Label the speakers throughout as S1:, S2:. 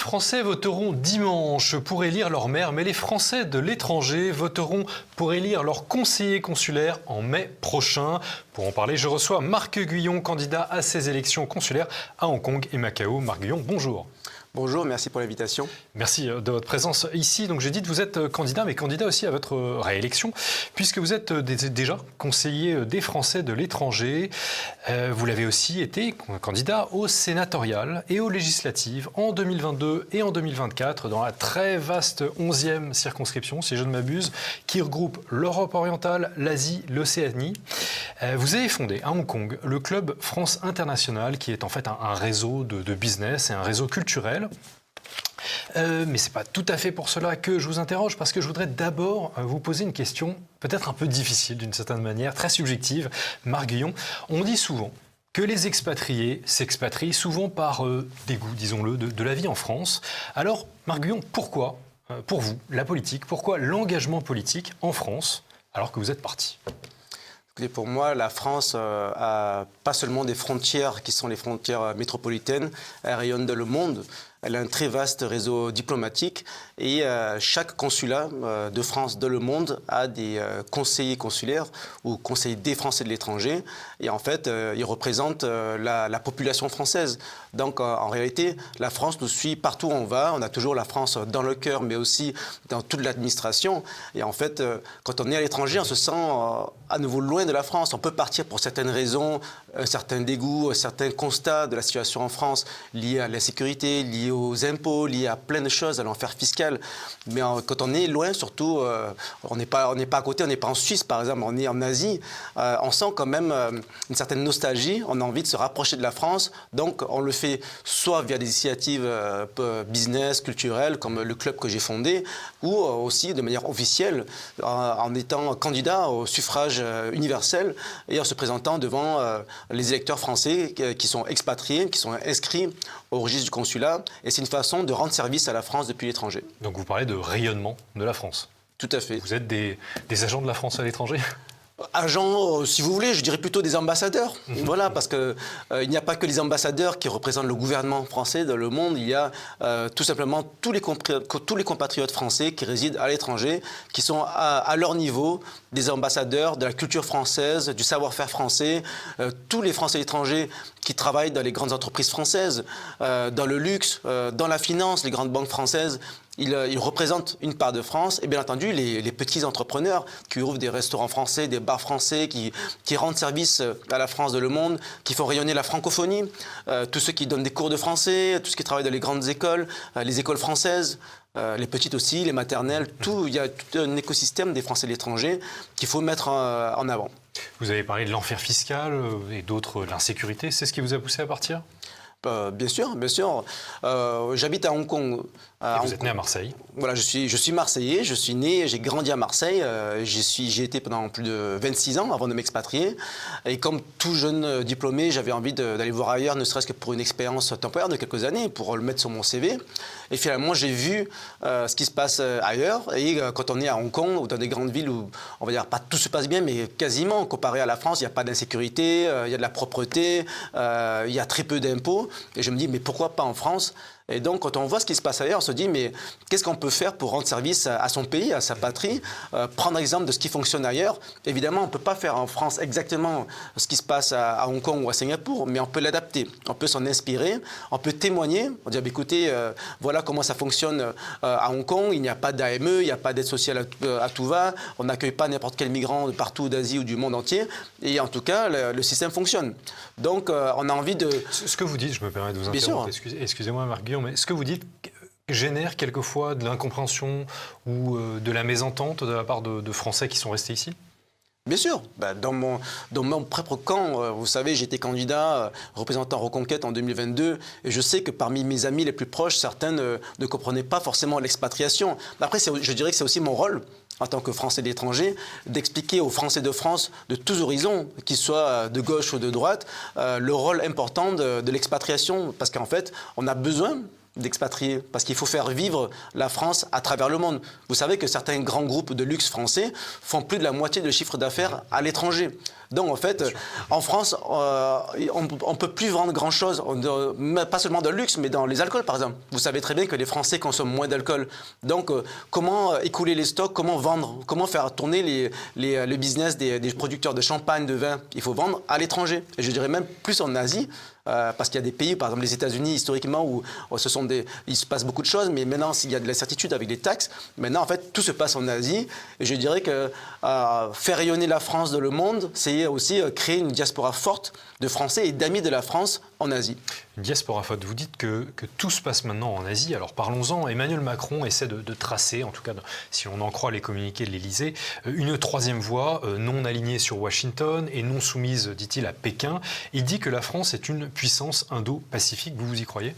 S1: Français voteront dimanche pour élire leur maire, mais les Français de l'étranger voteront pour élire leur conseiller consulaire en mai prochain. Pour en parler, je reçois Marc Guyon, candidat à ces élections consulaires à Hong Kong et Macao. Marc Guyon, bonjour.
S2: Bonjour, merci pour l'invitation.
S1: Merci de votre présence ici. Donc j'ai dit que vous êtes candidat, mais candidat aussi à votre réélection, puisque vous êtes déjà conseiller des Français de l'étranger. Vous l'avez aussi été candidat au sénatorial et aux législatives en 2022 et en 2024 dans la très vaste 11e circonscription, si je ne m'abuse, qui regroupe l'Europe orientale, l'Asie, l'Océanie. Vous avez fondé à Hong Kong le Club France International, qui est en fait un réseau de business et un réseau culturel. Mais ce n'est pas tout à fait pour cela que je vous interroge, parce que je voudrais d'abord vous poser une question peut-être un peu difficile d'une certaine manière, très subjective. Marc Guyon, on dit souvent que les expatriés s'expatrient souvent par dégoût, disons-le, de la vie en France. Alors, Marc Guyon, pourquoi, pour vous, la politique, pourquoi l'engagement politique en France, alors que vous êtes parti ?
S2: Pour moi, la France a pas seulement des frontières qui sont les frontières métropolitaines, elle rayonne dans le monde. Elle a un très vaste réseau diplomatique et chaque consulat de France dans le monde a des conseillers consulaires ou conseillers des Français de l'étranger. Et en fait, ils représentent la population française. Donc en réalité, la France nous suit partout où on va. On a toujours la France dans le cœur, mais aussi dans toute l'administration. Et en fait, quand on est à l'étranger, on se sent à nouveau loin de la France. On peut partir pour certaines raisons, un certain dégoût, un certain constat de la situation en France lié à l'insécurité, lié aux impôts, liés à plein de choses, à l'enfer fiscal. Mais quand on est loin, surtout, on n'est pas à côté, on n'est pas en Suisse par exemple, on est en Asie, on sent quand même une certaine nostalgie, on a envie de se rapprocher de la France, donc on le fait soit via des initiatives business, culturelles, comme le club que j'ai fondé, ou aussi de manière officielle, en étant candidat au suffrage universel et en se présentant devant les électeurs français qui sont expatriés, qui sont inscrits au registre du consulat. Et c'est une façon de rendre service à la France depuis l'étranger.
S1: Donc vous parlez de rayonnement de la France.
S2: Tout à fait.
S1: Vous êtes des agents de la France à l'étranger ?
S2: Agents, si vous voulez, je dirais plutôt des ambassadeurs. Voilà, parce qu'il n'y a pas que les ambassadeurs qui représentent le gouvernement français dans le monde. Il y a tout simplement tous les compatriotes français qui résident à l'étranger, qui sont à leur niveau des ambassadeurs de la culture française, du savoir-faire français. Tous les Français étrangers qui travaillent dans les grandes entreprises françaises, dans le luxe, dans la finance, les grandes banques françaises. Ils représentent une part de France et bien entendu les petits entrepreneurs qui ouvrent des restaurants français, des bars français, qui rendent service à la France de le monde, qui font rayonner la francophonie, tous ceux qui donnent des cours de français, tous ceux qui travaillent dans les grandes écoles, les écoles françaises, les petites aussi, les maternelles, il y a tout un écosystème des Français de l'étranger qu'il faut mettre en avant.
S1: Vous avez parlé de l'enfer fiscal et d'autres, l'insécurité, c'est ce qui vous a poussé à partir ?
S2: Bien sûr, bien sûr. J'habite à Hong Kong.
S1: Vous êtes né à Marseille ?
S2: Voilà, je suis Marseillais, je suis né, j'ai grandi à Marseille. J'y été pendant plus de 26 ans avant de m'expatrier. Et comme tout jeune diplômé, j'avais envie d'aller voir ailleurs, ne serait-ce que pour une expérience temporaire de quelques années, pour le mettre sur mon CV. Et finalement, j'ai vu ce qui se passe ailleurs. Et quand on est à Hong Kong ou dans des grandes villes où, on va dire, pas tout se passe bien, mais quasiment, comparé à la France, il n'y a pas d'insécurité, il y a de la propreté, il y a très peu d'impôts. Et je me dis, mais pourquoi pas en France ? Et donc, quand on voit ce qui se passe ailleurs, on se dit, mais qu'est-ce qu'on peut faire pour rendre service à son pays, à sa patrie, prendre exemple de ce qui fonctionne ailleurs. Évidemment, on ne peut pas faire en France exactement ce qui se passe à Hong Kong ou à Singapour, mais on peut l'adapter, on peut s'en inspirer, on peut témoigner, on dit, écoutez, voilà comment ça fonctionne à Hong Kong, il n'y a pas d'AME, il n'y a pas d'aide sociale à tout va, on n'accueille pas n'importe quel migrant de partout d'Asie ou du monde entier, et en tout cas, le système fonctionne. Donc, on a envie de...
S1: Ce que vous dites, je me permets de vous interrompre, excusez-moi Marc Guyon, mais ce que vous dites génère quelquefois de l'incompréhension ou de la mésentente de la part de Français qui sont restés ici ?
S2: Bien sûr. Dans mon propre camp, vous savez, j'étais candidat représentant Reconquête en 2022 et je sais que parmi mes amis les plus proches, certains ne comprenaient pas forcément l'expatriation. Après, je dirais que c'est aussi mon rôle en tant que Français de l'étranger, d'expliquer aux Français de France de tous horizons, qu'ils soient de gauche ou de droite, le rôle important de l'expatriation. Parce qu'en fait, on a besoin d'expatriés, parce qu'il faut faire vivre la France à travers le monde. Vous savez que certains grands groupes de luxe français font plus de la moitié de chiffre d'affaires à l'étranger. Donc en fait, en France, on ne peut plus vendre grand-chose, pas seulement dans le luxe, mais dans les alcools par exemple. Vous savez très bien que les Français consomment moins d'alcool. Donc comment écouler les stocks, comment vendre, comment faire tourner le business des producteurs de champagne, de vin? Il faut vendre à l'étranger. Et je dirais même plus en Asie. Parce qu'il y a des pays, par exemple les États-Unis, historiquement, où il se passe beaucoup de choses, mais maintenant, il y a de l'incertitude avec les taxes. Maintenant, en fait, tout se passe en Asie. Et je dirais que faire rayonner la France dans le monde, c'est aussi créer une diaspora forte de Français et d'amis de la France en Asie.
S1: Une diaspora forte. Vous dites que tout se passe maintenant en Asie. Alors parlons-en. Emmanuel Macron essaie de tracer, en tout cas, si on en croit les communiqués de l'Élysée, une troisième voie non alignée sur Washington et non soumise, dit-il, à Pékin. Il dit que la France est une puissance indo-pacifique. Vous y croyez?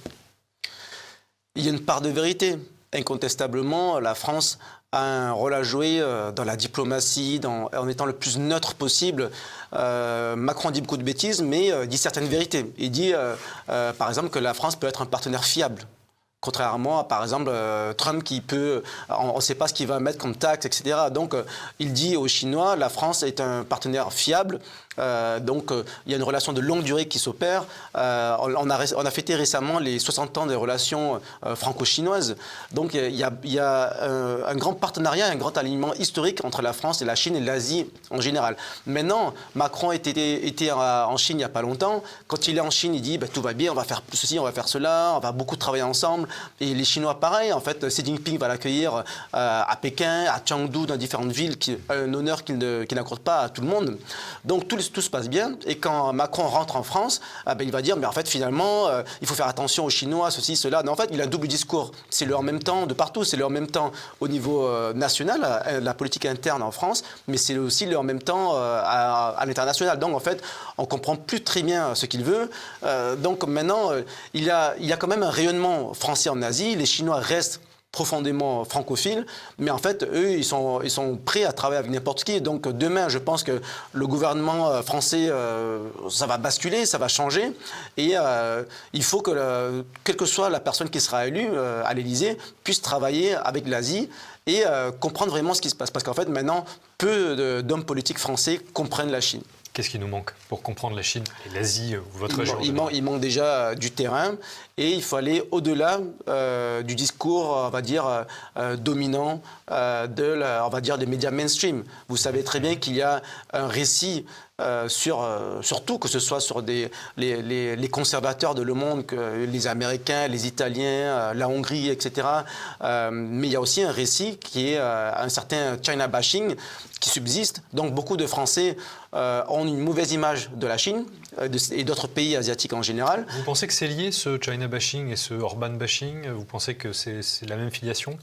S2: Il y a une part de vérité. Incontestablement, la France a un rôle à jouer dans la diplomatie, en étant le plus neutre possible. Macron dit beaucoup de bêtises, mais dit certaines vérités. Il dit, par exemple, que la France peut être un partenaire fiable. Contrairement à, par exemple, Trump qui peut... On ne sait pas ce qu'il va mettre comme taxe, etc. Donc, il dit aux Chinois, la France est un partenaire fiable. Donc, il y a une relation de longue durée qui s'opère. On a fêté récemment les 60 ans des relations franco-chinoises. Donc, il y a un grand partenariat, un grand alignement historique entre la France et la Chine et l'Asie en général. Maintenant, Macron était en Chine il n'y a pas longtemps. Quand il est en Chine, il dit tout va bien, on va faire ceci, on va faire cela, on va beaucoup travailler ensemble. Et les Chinois, pareil. En fait, Xi Jinping va l'accueillir à Pékin, à Chengdu, dans différentes villes, un honneur qu'il n'accorde pas à tout le monde. Donc, tout se passe bien. Et quand Macron rentre en France, il va dire, mais en fait, finalement, il faut faire attention aux Chinois, ceci, cela. Non, en fait, il a un double discours. C'est le en même temps de partout. C'est le en même temps au niveau national, la politique interne en France, mais c'est aussi le en même temps à l'international. Donc, en fait, on ne comprend plus très bien ce qu'il veut. Donc, maintenant, il y a quand même un rayonnement français en Asie. Les Chinois restent profondément francophiles, mais en fait, eux, ils sont prêts à travailler avec n'importe qui. Donc demain, je pense que le gouvernement français, ça va basculer, ça va changer, et il faut que, quelle que soit la personne qui sera élue à l'Élysée, puisse travailler avec l'Asie et comprendre vraiment ce qui se passe. Parce qu'en fait, maintenant, peu d'hommes politiques français comprennent la Chine.
S1: Qu'est-ce qui nous manque pour comprendre la Chine et l'Asie, votre région?
S2: Il manque déjà du terrain et il faut aller au-delà du discours, on va dire, dominant on va dire, des médias mainstream. Vous savez très bien qu'il y a un récit surtout que ce soit sur les conservateurs de le monde, que les Américains, les Italiens, la Hongrie, etc. Mais il y a aussi un récit qui est un certain China bashing qui subsiste. Donc beaucoup de Français ont une mauvaise image de la Chine et d'autres pays asiatiques en général.
S1: Vous pensez que c'est lié, ce China bashing et ce Orban bashing? Vous pensez que c'est la même filiation?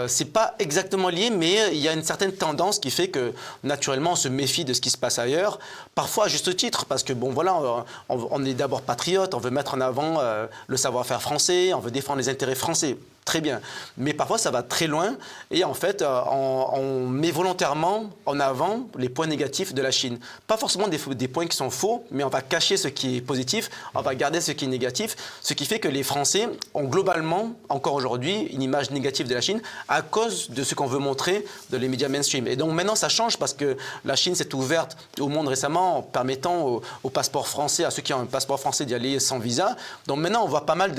S2: C'est pas exactement lié, mais il y a une certaine tendance qui fait que, naturellement, on se méfie de ce qui se passe ailleurs. Parfois à juste titre, parce que, bon, voilà, on est d'abord patriote, on veut mettre en avant le savoir-faire français, on veut défendre les intérêts français. Très bien. Mais parfois, ça va très loin et en fait, on met volontairement en avant les points négatifs de la Chine. Pas forcément des points qui sont faux, mais on va cacher ce qui est positif, on va garder ce qui est négatif, ce qui fait que les Français ont globalement, encore aujourd'hui, une image négative de la Chine à cause de ce qu'on veut montrer dans les médias mainstream. Et donc maintenant, ça change parce que la Chine s'est ouverte au monde récemment en permettant aux passeports français, à ceux qui ont un passeport français, d'y aller sans visa. Donc maintenant, on voit pas mal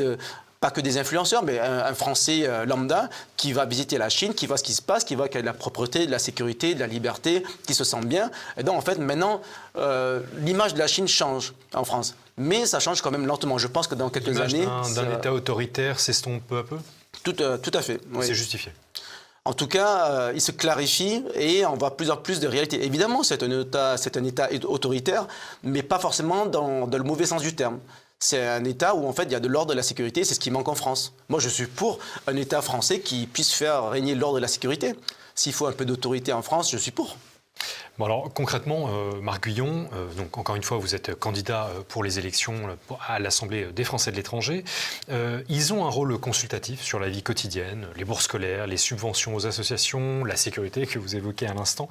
S2: pas que des influenceurs, mais un Français lambda qui va visiter la Chine, qui voit ce qui se passe, qui voit qu'il y a de la propreté, de la sécurité, de la liberté, qui se sent bien. Et donc, en fait, maintenant, l'image de la Chine change en France. Mais ça change quand même lentement. Je pense que dans quelques années...
S1: d'un État autoritaire s'estompe peu à peu?
S2: Tout à fait. Oui.
S1: C'est justifié.
S2: En tout cas, il se clarifie et on voit plus en plus de réalité. Évidemment, c'est un État autoritaire, mais pas forcément dans le mauvais sens du terme. C'est un État où, en fait, il y a de l'ordre et de la sécurité. C'est ce qui manque en France. Moi, je suis pour un État français qui puisse faire régner l'ordre et la sécurité. S'il faut un peu d'autorité en France, je suis pour.
S1: Bon alors concrètement, Marc Guyon, donc encore une fois vous êtes candidat pour les élections à l'Assemblée des Français de l'étranger. Ils ont un rôle consultatif sur la vie quotidienne, les bourses scolaires, les subventions aux associations, la sécurité que vous évoquez à l'instant.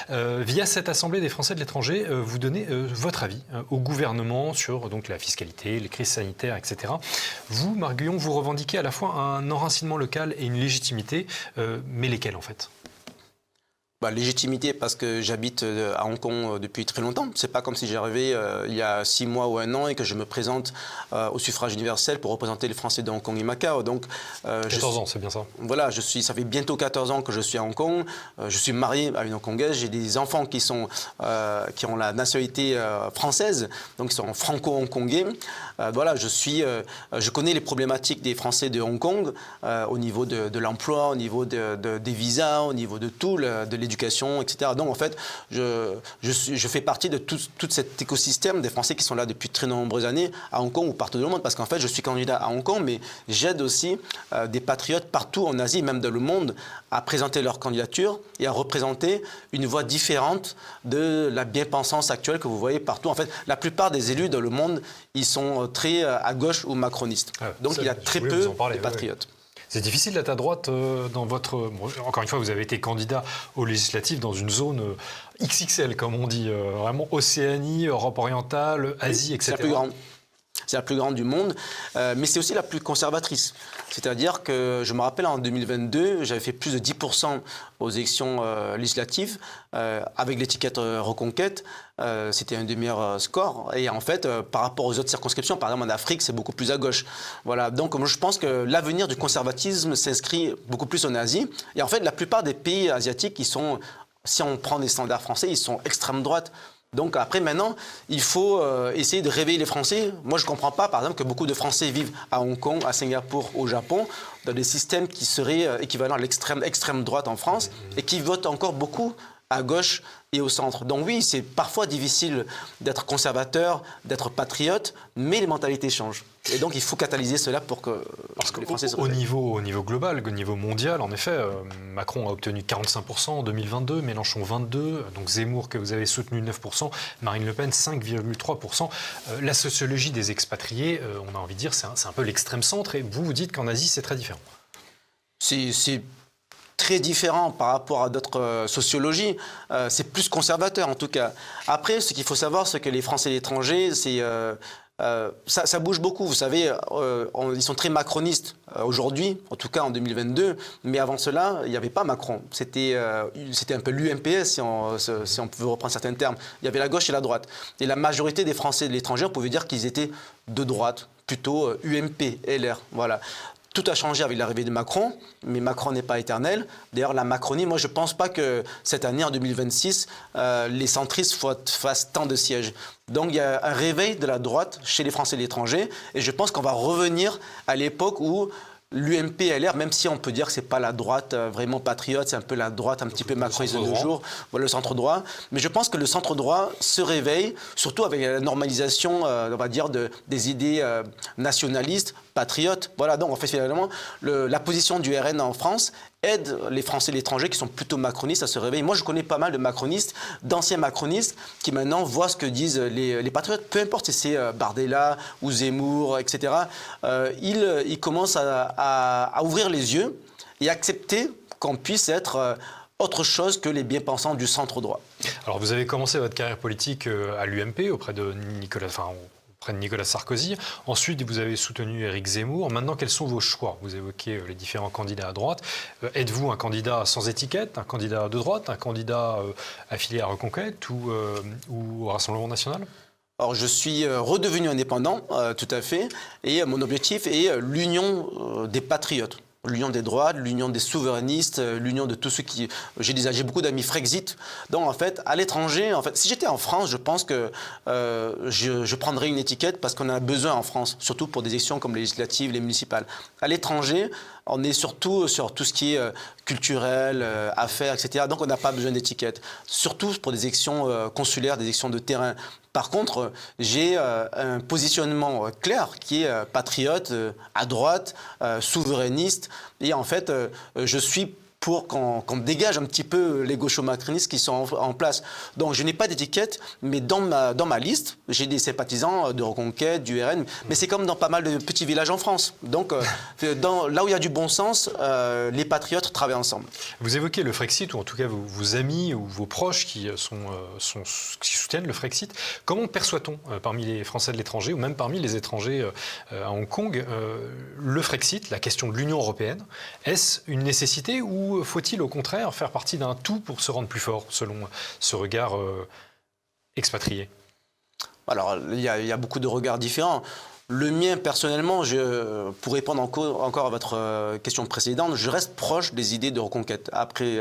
S1: Via cette Assemblée des Français de l'étranger, vous donnez votre avis au gouvernement sur donc la fiscalité, les crises sanitaires, etc. Vous, Marc Guyon, vous revendiquez à la fois un enracinement local et une légitimité, mais lesquelles en fait ?
S2: Légitimité parce que j'habite à Hong Kong depuis très longtemps. C'est pas comme si j'arrivais il y a 6 mois ou 1 an et que je me présente au suffrage universel pour représenter les Français de Hong Kong et Macao. Donc,
S1: 14 ans, c'est bien ça.
S2: Voilà, ça fait bientôt 14 ans que je suis à Hong Kong. Je suis marié à une Hongkongaise. J'ai des enfants qui ont la nationalité française, donc ils sont franco-hongkongais. Voilà, je connais les problématiques des Français de Hong Kong au niveau de l'emploi, au niveau des visas, au niveau de tout, de l'éducation, etc. Donc en fait, je fais partie de tout cet écosystème des Français qui sont là depuis très nombreuses années à Hong Kong ou partout dans le monde, parce qu'en fait, je suis candidat à Hong Kong, mais j'aide aussi des patriotes partout en Asie, même dans le monde, à présenter leur candidature et à représenter une voix différente de la bien-pensance actuelle que vous voyez partout. En fait, la plupart des élus dans le monde, ils sont très à gauche ou macronistes. Donc il y a très peu de patriotes.
S1: C'est difficile d'être à droite dans votre... Bon, encore une fois, vous avez été candidat aux législatives dans une zone XXL, comme on dit, vraiment Océanie, Europe orientale, Asie, etc.
S2: C'est la plus grande. C'est la plus grande du monde, mais c'est aussi la plus conservatrice. C'est-à-dire que je me rappelle en 2022, j'avais fait plus de 10% aux élections législatives avec l'étiquette Reconquête. C'était un des meilleurs scores. Et en fait, par rapport aux autres circonscriptions, par exemple en Afrique, c'est beaucoup plus à gauche. Voilà. Donc moi, je pense que l'avenir du conservatisme s'inscrit beaucoup plus en Asie. Et en fait, la plupart des pays asiatiques, si on prend des standards français, ils sont extrême droite. Donc après, maintenant, il faut essayer de réveiller les Français. Moi, je ne comprends pas, par exemple, que beaucoup de Français vivent à Hong Kong, à Singapour, au Japon, dans des systèmes qui seraient équivalents à l'extrême droite en France et qui votent encore beaucoup à gauche et au centre. Donc oui, c'est parfois difficile d'être conservateur, d'être patriote, mais les mentalités changent. Et donc il faut catalyser cela pour que les Français se réveillent.
S1: Au niveau global, au niveau mondial, en effet, Macron a obtenu 45% en 2022, Mélenchon 22%, donc Zemmour que vous avez soutenu 9%, Marine Le Pen 5,3%. La sociologie des expatriés, on a envie de dire, c'est un peu l'extrême centre, et vous dites qu'en Asie c'est très différent.
S2: C'est très différent par rapport à d'autres sociologies. C'est plus conservateur en tout cas. Après, ce qu'il faut savoir, c'est que les Français et l'étranger, ça bouge beaucoup. Vous savez, ils sont très macronistes aujourd'hui, en tout cas en 2022. Mais avant cela, il n'y avait pas Macron. C'était un peu l'UMPS, si on veut reprendre certains termes. Il y avait la gauche et la droite. Et la majorité des Français de l'étranger, on pouvait dire qu'ils étaient de droite, plutôt UMP, LR. Voilà. Tout a changé avec l'arrivée de Macron, mais Macron n'est pas éternel. D'ailleurs, la Macronie, moi, je ne pense pas que cette année, en 2026, les centristes fassent tant de sièges. Donc, il y a un réveil de la droite chez les Français et l'étranger, et je pense qu'on va revenir à l'époque où l'UMP-LR, même si on peut dire que ce n'est pas la droite vraiment patriote, c'est un peu la droite un petit peu macroniste de nos jours, voilà, le centre-droit. Mais je pense que le centre-droit se réveille, surtout avec la normalisation, on va dire, des idées nationalistes, patriotes. Voilà, donc en fait, finalement, la position du RN en France aide les Français et l'étranger qui sont plutôt macronistes à se réveiller. Moi, je connais pas mal de macronistes, d'anciens macronistes, qui maintenant voient ce que disent les patriotes, peu importe si c'est Bardella ou Zemmour, etc. Ils commencent à ouvrir les yeux et accepter qu'on puisse être autre chose que les bien-pensants du centre droit.
S1: Alors, vous avez commencé votre carrière politique à l'UMP auprès de Nicolas Sarkozy. Ensuite, vous avez soutenu Éric Zemmour. Maintenant, quels sont vos choix? Vous évoquez les différents candidats à droite. Êtes-vous un candidat sans étiquette, un candidat de droite, un candidat affilié à Reconquête ou au Rassemblement national?
S2: Alors, je suis redevenu indépendant, tout à fait, et mon objectif est l'union des patriotes. L'union des droites, l'union des souverainistes, l'union de tous ceux qui... J'ai beaucoup d'amis Frexit. Donc, en fait, à l'étranger, si j'étais en France, je pense que je prendrais une étiquette parce qu'on en a besoin en France, surtout pour des élections comme les législatives, les municipales. À l'étranger, on est surtout sur tout ce qui est culturel, affaires, etc. Donc, on n'a pas besoin d'étiquette. Surtout pour des élections consulaires, des élections de terrain. Par contre, j'ai un positionnement clair qui est patriote, à droite, souverainiste. Et en fait, je suis pour qu'on dégage un petit peu les gaucho-macronistes qui sont en place. Donc je n'ai pas d'étiquette, mais dans ma liste, j'ai des sympathisants de Reconquête, du RN, mais c'est comme dans pas mal de petits villages en France. Donc là où il y a du bon sens, les patriotes travaillent ensemble.
S1: Vous évoquez le Frexit, ou en tout cas vos amis ou vos proches qui soutiennent le Frexit. Comment perçoit-on parmi les Français de l'étranger, ou même parmi les étrangers à Hong Kong, le Frexit, la question de l'Union européenne? Est-ce une nécessité ou ou faut-il au contraire faire partie d'un tout pour se rendre plus fort, selon ce regard expatrié?
S2: Alors, il y a beaucoup de regards différents. Le mien, personnellement, pour répondre encore à votre question précédente, je reste proche des idées de reconquête. Après,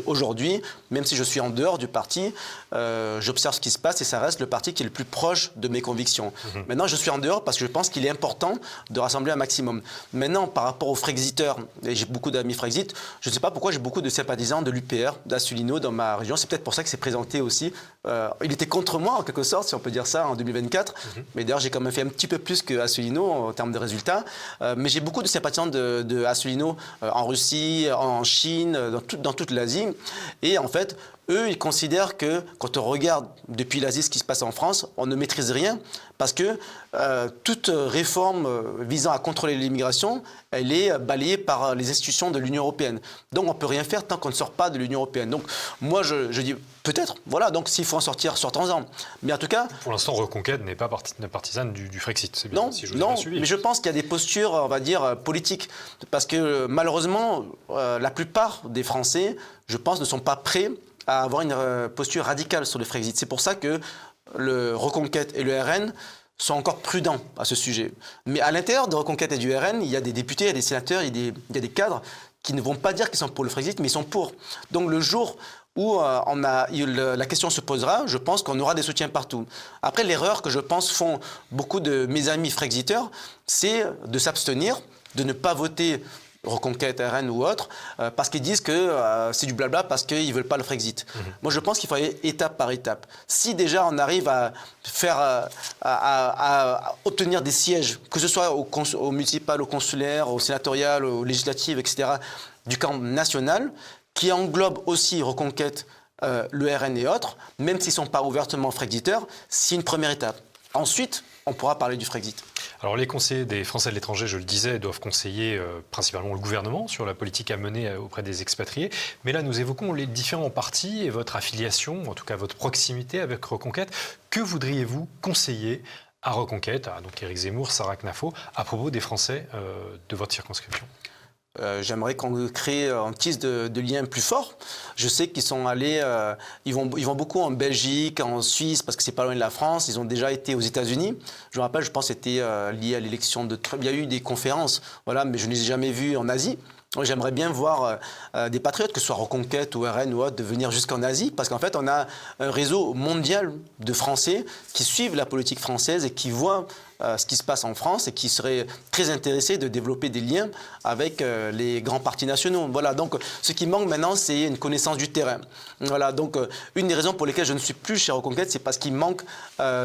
S2: aujourd'hui, même si je suis en dehors du parti, j'observe ce qui se passe et ça reste le parti qui est le plus proche de mes convictions. Maintenant, je suis en dehors parce que je pense qu'il est important de rassembler un maximum. Maintenant, par rapport aux Frexiteurs, et j'ai beaucoup d'amis Frexit, je ne sais pas pourquoi j'ai beaucoup de sympathisants de l'UPR, d'Assoulinho dans ma région. C'est peut-être pour ça que c'est présenté aussi. Il était contre moi, en quelque sorte, si on peut dire ça, en 2024. Mais d'ailleurs, j'ai quand même fait un petit peu plus que Assoulinho en termes de résultats. Mais j'ai beaucoup de sympathisants de Assoulinho en Russie, en Chine, dans toute l'Asie. Et en fait, eux, ils considèrent que quand on regarde depuis l'Asie ce qui se passe en France, on ne maîtrise rien parce que toute réforme visant à contrôler l'immigration, elle est balayée par les institutions de l'Union européenne. Donc on ne peut rien faire tant qu'on ne sort pas de l'Union européenne. Donc moi, je dis peut-être, voilà, donc s'il faut en sortir, sortons-en. Mais en tout cas...
S1: Pour l'instant, Reconquête n'est pas partisane du Frexit, c'est bien.
S2: Non,
S1: si je
S2: non,
S1: suivi.
S2: Mais je pense qu'il y a des postures, on va dire, politiques. Parce que malheureusement, la plupart des Français, je pense, ne sont pas prêts à avoir une posture radicale sur le Frexit. C'est pour ça que le Reconquête et le RN sont encore prudents à ce sujet. Mais à l'intérieur de Reconquête et du RN, il y a des députés, il y a des sénateurs, il y a des cadres qui ne vont pas dire qu'ils sont pour le Frexit, mais ils sont pour. Donc le jour où la question se posera, je pense qu'on aura des soutiens partout. Après, l'erreur que je pense font beaucoup de mes amis Frexiteurs, c'est de s'abstenir, de ne pas voter Reconquête, RN ou autre, parce qu'ils disent que c'est du blabla parce qu'ils ne veulent pas le Frexit. Moi, je pense qu'il faut aller étape par étape. Si déjà on arrive à faire, à obtenir des sièges, que ce soit au municipal, au consulaire, au sénatorial, au législatif, etc., du camp national, qui englobe aussi Reconquête, le RN et autres, même s'ils ne sont pas ouvertement Frexiteurs, c'est une première étape. Ensuite, on pourra parler du Frexit.
S1: Alors les conseillers des Français de l'étranger, je le disais, doivent conseiller principalement le gouvernement sur la politique à mener auprès des expatriés. Mais là, nous évoquons les différents partis et votre affiliation, en tout cas votre proximité avec Reconquête. Que voudriez-vous conseiller à Reconquête, donc Éric Zemmour, Sarah Knafo, à propos des Français de votre circonscription?
S2: J'aimerais qu'on crée un tisse de liens plus forts. Je sais qu'ils sont allés, ils vont beaucoup en Belgique, en Suisse, parce que c'est pas loin de la France. Ils ont déjà été aux États-Unis. Je me rappelle, je pense que c'était lié à l'élection de Trump. Il y a eu des conférences, voilà, mais je ne les ai jamais vues en Asie. J'aimerais bien voir des patriotes, que ce soit Reconquête ou RN ou autre, de venir jusqu'en Asie, parce qu'en fait, on a un réseau mondial de Français qui suivent la politique française et qui voient ce qui se passe en France et qui seraient très intéressés de développer des liens avec les grands partis nationaux. Voilà, donc ce qui manque maintenant, c'est une connaissance du terrain. Voilà, donc une des raisons pour lesquelles je ne suis plus chez Reconquête, c'est parce qu'il manque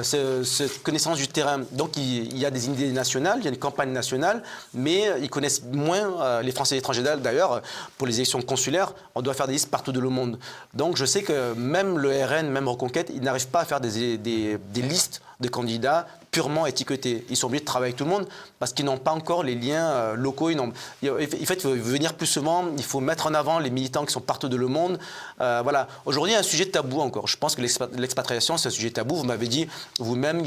S2: cette connaissance du terrain. Donc il y a des idées nationales, il y a une campagne nationale, mais ils connaissent moins les Français et l'étranger. D'ailleurs, pour les élections consulaires, on doit faire des listes partout dans le monde. Donc je sais que même le RN, même Reconquête, ils n'arrivent pas à faire des listes de candidats purement étiquetés. Ils sont obligés de travailler avec tout le monde parce qu'ils n'ont pas encore les liens locaux. En fait, il faut venir plus souvent, il faut mettre en avant les militants qui sont partout dans le monde. Voilà. Aujourd'hui, il y a un sujet tabou encore. Je pense que l'expatriation, c'est un sujet tabou. Vous m'avez dit vous-même,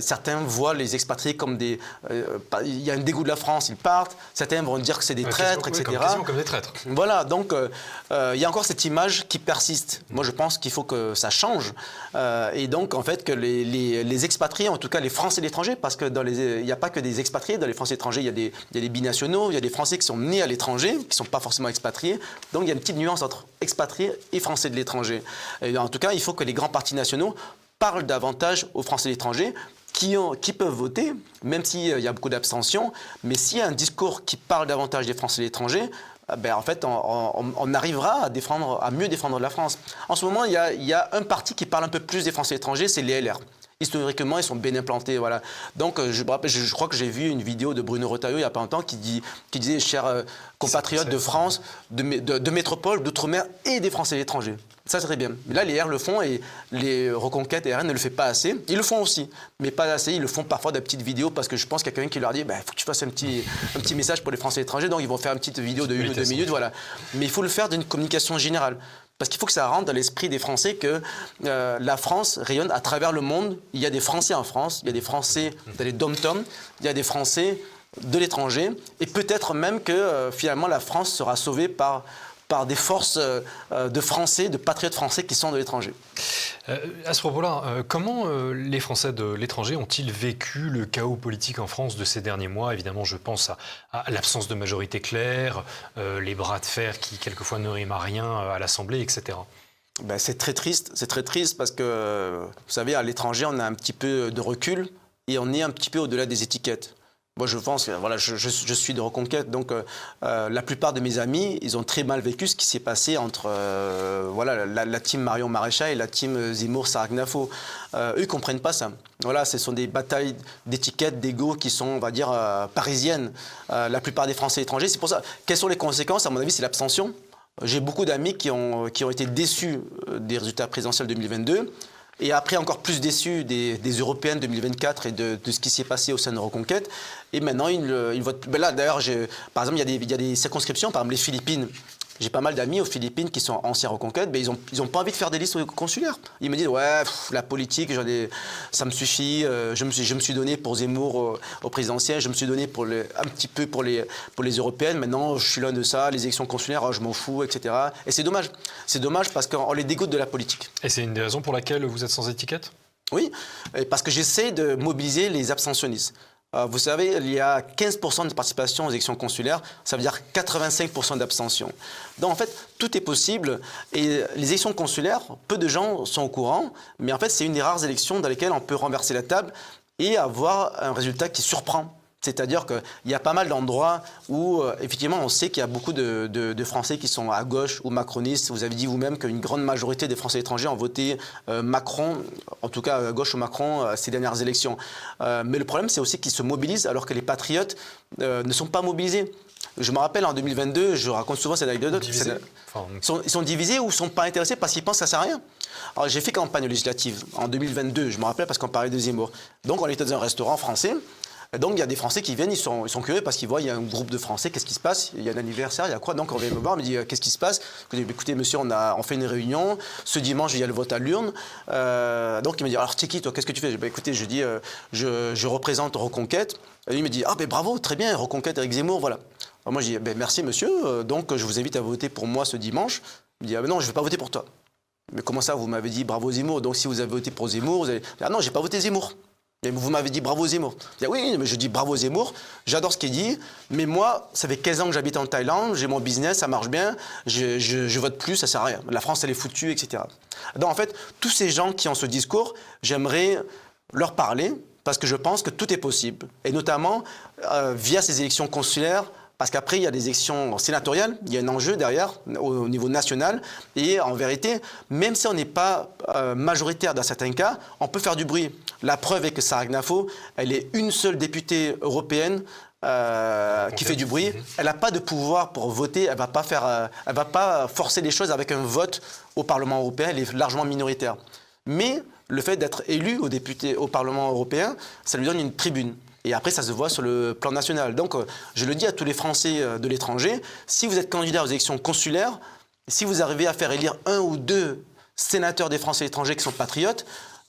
S2: certains voient les expatriés comme des... il y a un dégoût de la France, ils partent. Certains vont dire que c'est des traîtres, etc.
S1: Quasiment comme des traîtres.
S2: Voilà, donc il y a encore cette image qui persiste. Moi, je pense qu'il faut que ça change. Et donc, en fait, que les expatriés, en tout cas les Français de l'étranger, parce qu'il n'y a pas que des expatriés, dans les Français étrangers, il y a des binationaux, il y a des Français qui sont nés à l'étranger, qui ne sont pas forcément expatriés. Donc il y a une petite nuance entre expatriés et Français de l'étranger. Et en tout cas, il faut que les grands partis nationaux parlent davantage aux Français de l'étranger qui peuvent voter, même s'il y a beaucoup d'abstention, mais s'il y a un discours qui parle davantage des Français de l'étranger, en fait, on arrivera à mieux défendre la France. En ce moment, il y a un parti qui parle un peu plus des Français étrangers, c'est les LR. Historiquement, ils sont bien implantés, voilà. Donc, je crois que j'ai vu une vidéo de Bruno Retailleau il n'y a pas longtemps qui disait, chers compatriotes de France, de métropole, d'outre-mer et des Français de l'étranger. Ça, c'est très bien. Mais là, les R le font et les Reconquêtes et RN ne le font pas assez. Ils le font aussi, mais pas assez. Ils le font parfois des petites vidéos parce que je pense qu'il y a quelqu'un qui leur dit il faut que tu fasses un petit message pour les Français étrangers. Donc, ils vont faire une petite vidéo de 1 ou 2 minutes. Voilà. Mais il faut le faire d'une communication générale. Parce qu'il faut que ça rentre dans l'esprit des Français que la France rayonne à travers le monde. Il y a des Français en France, il y a des Français dans les dom-toms, il y a des Français de l'étranger. Et peut-être même que finalement la France sera sauvée par par des forces de Français, de patriotes français qui sont de l'étranger.
S1: À ce propos-là, comment les Français de l'étranger ont-ils vécu le chaos politique en France de ces derniers mois? Évidemment, je pense à l'absence de majorité claire, les bras de fer qui quelquefois ne riment à rien à l'Assemblée, etc.
S2: Ben, c'est très triste parce que, vous savez, à l'étranger, on a un petit peu de recul et on est un petit peu au-delà des étiquettes. Moi, je pense que voilà, je suis de Reconquête, donc la plupart de mes amis, ils ont très mal vécu ce qui s'est passé entre voilà, la team Marion Maréchal et la team Zemmour-Sarragnafo. Eux, ils ne comprennent pas ça. Voilà, ce sont des batailles d'étiquettes, d'ego qui sont, on va dire, parisiennes. La plupart des Français étrangers, c'est pour ça. Quelles sont les conséquences? À mon avis, c'est l'abstention. J'ai beaucoup d'amis qui ont été déçus des résultats présidentiels 2022. Et après, encore plus déçus des européennes 2024 et de ce qui s'est passé au sein de Reconquête. Et maintenant, ils votent. Ben là, d'ailleurs, par exemple, il y a des circonscriptions, par exemple les Philippines. J'ai pas mal d'amis aux Philippines qui sont anciens Reconquête, mais ils ont pas envie de faire des listes consulaires. Ils me disent, ouais, la politique, ça me suffit. Je me suis donné pour Zemmour au présidentiel, je me suis donné un petit peu pour les européennes. Maintenant, je suis loin de ça, les élections consulaires, je m'en fous, etc. Et c'est dommage. C'est dommage parce qu'on les dégoûte de la politique.
S1: Et c'est une des raisons pour laquelle vous êtes sans étiquette?
S2: Oui, parce que j'essaie de mobiliser les abstentionnistes. Vous savez, il y a 15% de participation aux élections consulaires, ça veut dire 85% d'abstention. Donc en fait, tout est possible et les élections consulaires, peu de gens sont au courant, mais en fait, c'est une des rares élections dans lesquelles on peut renverser la table et avoir un résultat qui surprend. C'est-à-dire qu'il y a pas mal d'endroits où, effectivement, on sait qu'il y a beaucoup de Français qui sont à gauche ou macronistes. Vous avez dit vous-même qu'une grande majorité des Français étrangers ont voté Macron, en tout cas à gauche ou Macron, ces dernières élections. Mais le problème, c'est aussi qu'ils se mobilisent alors que les patriotes ne sont pas mobilisés. Je me rappelle en 2022, je raconte souvent cette anecdote. Ils sont divisés ou ne sont pas intéressés parce qu'ils pensent que ça ne sert à rien. Alors j'ai fait campagne législative en 2022, je me rappelle parce qu'on parlait de Zemmour. Donc on était dans un restaurant français. Donc il y a des Français qui viennent, ils sont curieux parce qu'ils voient il y a un groupe de Français, qu'est-ce qui se passe? Il y a un anniversaire, il y a quoi? Donc on vient me voir, on me dit qu'est-ce qui se passe? Écoutez monsieur, on fait une réunion, ce dimanche il y a le vote à l'urne. Donc il me dit alors t'es qui toi? Qu'est-ce que tu fais? Écoutez, je dis je représente Reconquête. Et lui me dit ah ben bravo, très bien, Reconquête avec Zemmour, voilà. Alors moi je dis merci monsieur, donc je vous invite à voter pour moi ce dimanche. Il me dit ah ben non, je ne vais pas voter pour toi. Mais comment ça, vous m'avez dit bravo Zemmour, donc si vous avez voté pour Zemmour, vous avez... Ah non, j'ai pas voté Zemmour. Mais vous m'avez dit bravo Zemmour. Je dis, oui, mais je dis bravo Zemmour, j'adore ce qu'il dit, mais moi, ça fait 15 ans que j'habite en Thaïlande, j'ai mon business, ça marche bien, je vote plus, ça sert à rien. La France, elle est foutue, etc. Donc en fait, tous ces gens qui ont ce discours, j'aimerais leur parler, parce que je pense que tout est possible. Et notamment, via ces élections consulaires, parce qu'après, il y a des élections sénatoriales, il y a un enjeu derrière, au niveau national. Et en vérité, même si on n'est pas majoritaire dans certains cas, on peut faire du bruit. La preuve est que Sarragnafo, elle est une seule députée européenne qui fait du bruit. Elle n'a pas de pouvoir pour voter, elle ne va pas forcer les choses avec un vote au Parlement européen, elle est largement minoritaire. Mais le fait d'être élu au Parlement européen, ça lui donne une tribune. Et après, ça se voit sur le plan national. Donc, je le dis à tous les Français de l'étranger, si vous êtes candidat aux élections consulaires, si vous arrivez à faire élire 1 ou 2 sénateurs des Français étrangers qui sont patriotes,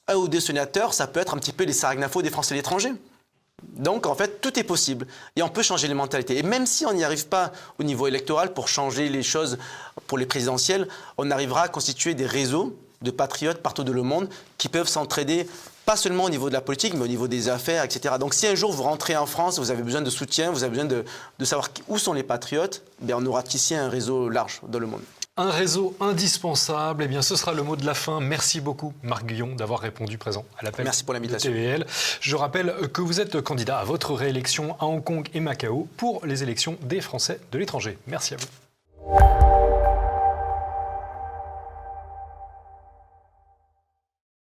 S2: 1 ou 2 sénateurs, ça peut être un petit peu les Sarragnafo des Français étrangers. Donc, en fait, tout est possible. Et on peut changer les mentalités. Et même si on n'y arrive pas au niveau électoral pour changer les choses pour les présidentielles, on arrivera à constituer des réseaux de patriotes partout dans le monde qui peuvent s'entraider, pas seulement au niveau de la politique, mais au niveau des affaires, etc. Donc si un jour vous rentrez en France, vous avez besoin de soutien, vous avez besoin de savoir où sont les patriotes, bien on aura tissé un réseau large dans le monde.
S1: Un réseau indispensable, eh bien ce sera le mot de la fin. Merci beaucoup Marc Guyon d'avoir répondu présent à l'appel.
S2: Merci pour l'invitation.
S1: De TVL. Je rappelle que vous êtes candidat à votre réélection à Hong Kong et Macao pour les élections des Français de l'étranger. Merci à vous.